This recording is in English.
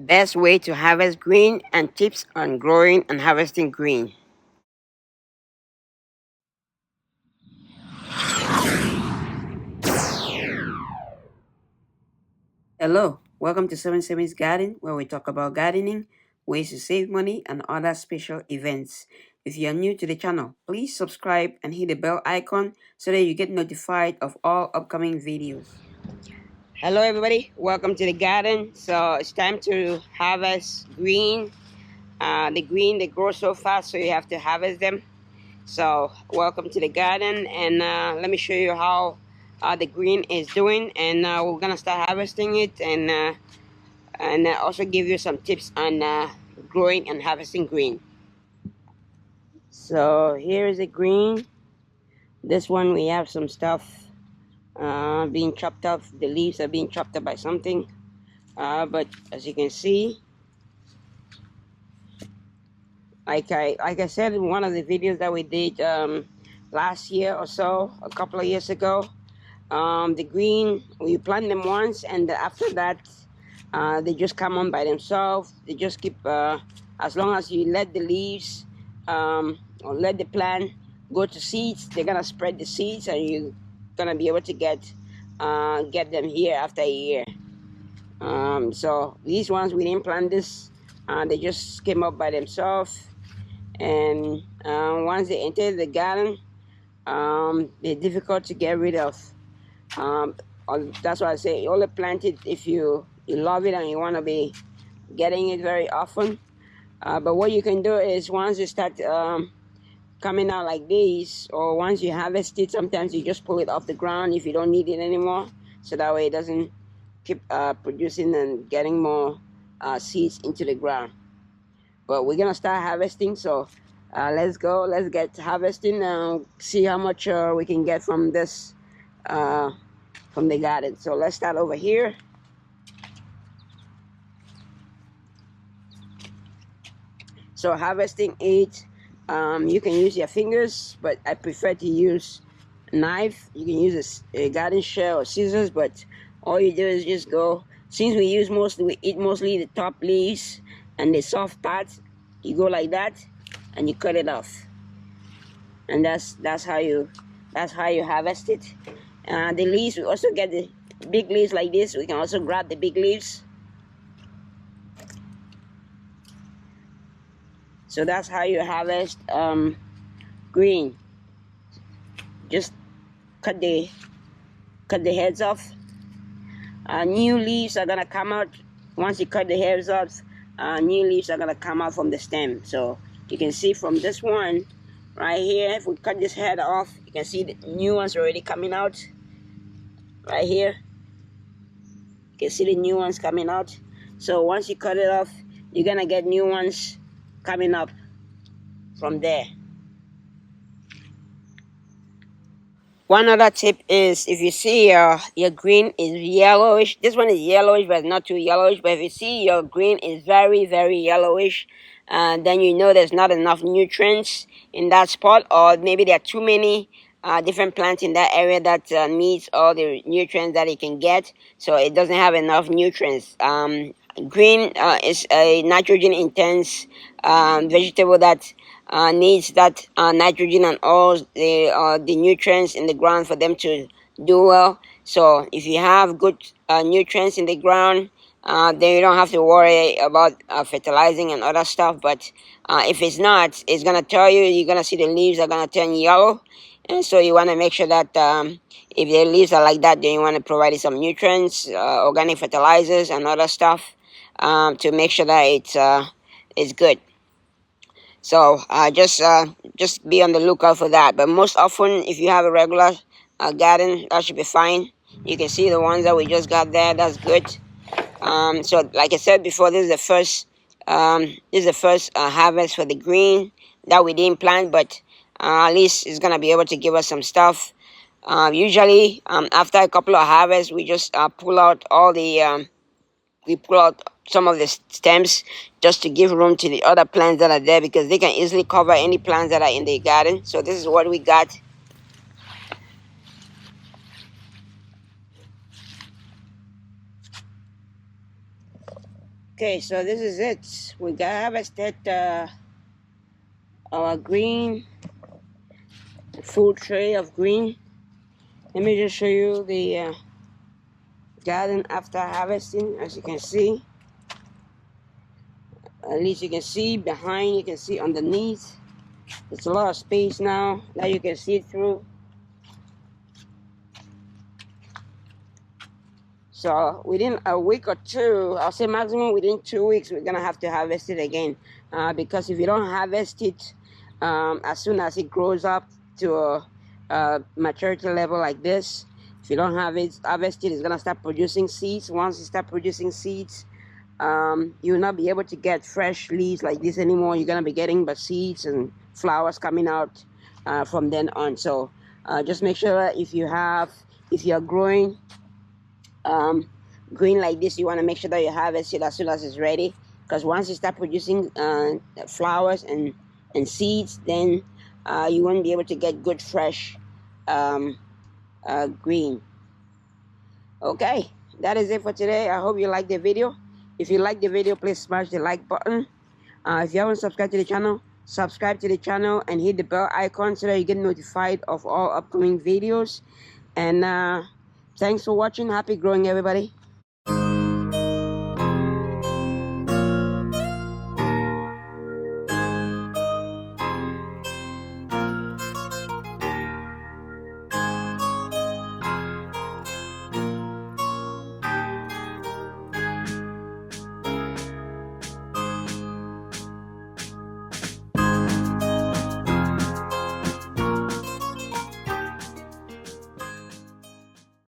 Best way to harvest green and tips on growing and harvesting green. Hello, welcome to 7 Garden, where we talk about gardening, ways to save money, and other special events. If you are new to the channel, please subscribe and hit the bell icon so that you get notified of all upcoming videos. Hello everybody, welcome to the garden. So it's time to harvest green. The green, they grow so fast, so you have to harvest them. So welcome to the garden, and let me show you how the green is doing, and we're gonna start harvesting it, and also give you some tips on growing and harvesting green. So here is the green. This one we have some stuff being chopped up. The leaves are being chopped up by something, but as you can see, like I said in one of the videos that we did last year or so, a couple of years ago, the green, you plant them once, and after that they just come on by themselves. They just keep as long as you let the leaves or let the plant go to seeds, they're gonna spread the seeds, and you're gonna be able to get them here after a year. So these ones, we didn't plant this, they just came up by themselves, and once they enter the garden, they're difficult to get rid of. That's why I say you only plant it if you love it and you want to be getting it very often. But what you can do is, once you start coming out like this, or once you harvest it, sometimes you just pull it off the ground if you don't need it anymore, so that way it doesn't keep producing and getting more seeds into the ground. But we're gonna start harvesting, so let's get harvesting and see how much we can get from this from the garden. So let's start over here. So harvesting it, you can use your fingers, but I prefer to use a knife. You can use a garden shell or scissors, but all you do is just go, since we eat mostly the top leaves and the soft parts, you go like that and you cut it off, and that's how you harvest it. The leaves, we also get the big leaves like this. We can also grab the big leaves. So that's how you harvest green. Just cut the heads off. New leaves are gonna come out once you cut the heads off. New leaves are gonna come out from the stem. So you can see from this one right here, if we cut this head off, you can see the new ones already coming out right here. You can see the new ones coming out. So once you cut it off, you're gonna get new ones coming up from there. One other tip is, if you see your green is yellowish, this one is yellowish but not too yellowish, but if you see your green is very, very yellowish, then you know there's not enough nutrients in that spot, or maybe there are too many different plants in that area that needs all the nutrients that it can get, so it doesn't have enough nutrients. Green is a nitrogen intense vegetable that needs that nitrogen and all the nutrients in the ground for them to do well. So if you have good nutrients in the ground, then you don't have to worry about fertilizing and other stuff. But if it's not, it's gonna tell you, you're gonna see the leaves are gonna turn yellow, and so you want to make sure that if the leaves are like that, then you want to provide it some nutrients, organic fertilizers and other stuff, to make sure that it's good. So just be on the lookout for that. But most often, if you have a regular garden, that should be fine. You can see the ones that we just got there. That's good. So like I said before, this is the first harvest for the green that we didn't plant, but at least it's gonna be able to give us some stuff. Usually, after a couple of harvests, we just pull out all the we pull out some of the stems just to give room to the other plants that are there, because they can easily cover any plants that are in the garden. So this is what we got. Okay, so this is it. We got harvested our green, full tray of green. Let me just show you the garden after harvesting. As you can see, at least you can see behind, you can see underneath. There's a lot of space now that you can see through. So within a week or two, I'll say maximum within 2 weeks, we're gonna have to harvest it again. Because if you don't harvest it as soon as it grows up to a maturity level like this, if you don't have it harvested, it's gonna start producing seeds. Once it start producing seeds, you will not be able to get fresh leaves like this anymore. You're gonna be getting but seeds and flowers coming out from then on. So just make sure that if you're growing green like this, you want to make sure that you harvest it as soon as it's ready, because once you start producing flowers and seeds, then you won't be able to get good fresh green. Okay, that is it for today. I hope you liked the video. If you like the video, please smash the like button. If you haven't subscribed to the channel, subscribe to the channel and hit the bell icon so that you get notified of all upcoming videos. And thanks for watching. Happy growing, everybody.